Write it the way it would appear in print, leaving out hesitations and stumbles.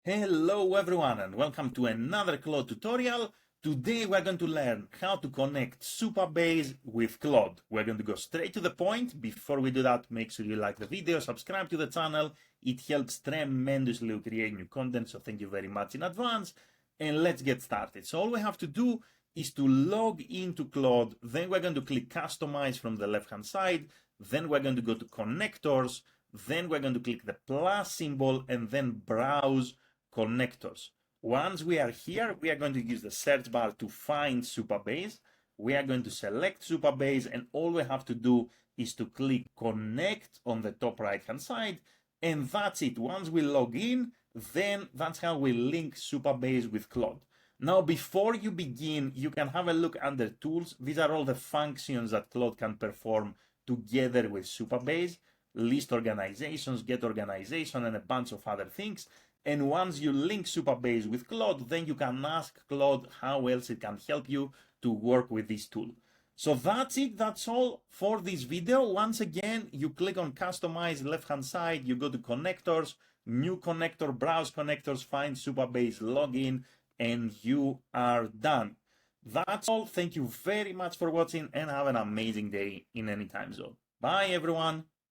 Hello everyone and welcome to another Claude tutorial. Today we're going to learn how to connect Supabase with Claude. We're going to go straight to the point. Before we do that, make sure you like the video, subscribe to the channel. It helps tremendously to create new content, so thank you very much in advance. And let's get started. So all we have to do is to log into Claude. Then we're going to click Customize from the left-hand side. Then we're going to go to Connectors. Then we're going to click the plus symbol and then Browse Connectors. Once we are here, we are going to use the search bar to find Supabase. We are going to select Supabase, and all we have to do is to click Connect on the top right hand side, and that's it. Once we log in, then that's how we link Supabase with Claude. Now, before you begin, you can have a look under Tools. These are all the functions that Claude can perform together with Supabase: list organizations, get organization, and a bunch of other things. And once you link Supabase with Claude, then you can ask Claude how else it can help you to work with this tool. So that's it. That's all for this video. Once again, you click on Customize left-hand side, you go to Connectors, New Connector, Browse Connectors, find Supabase, login, and you are done. That's all. Thank you very much for watching and have an amazing day in any time zone. Bye, everyone.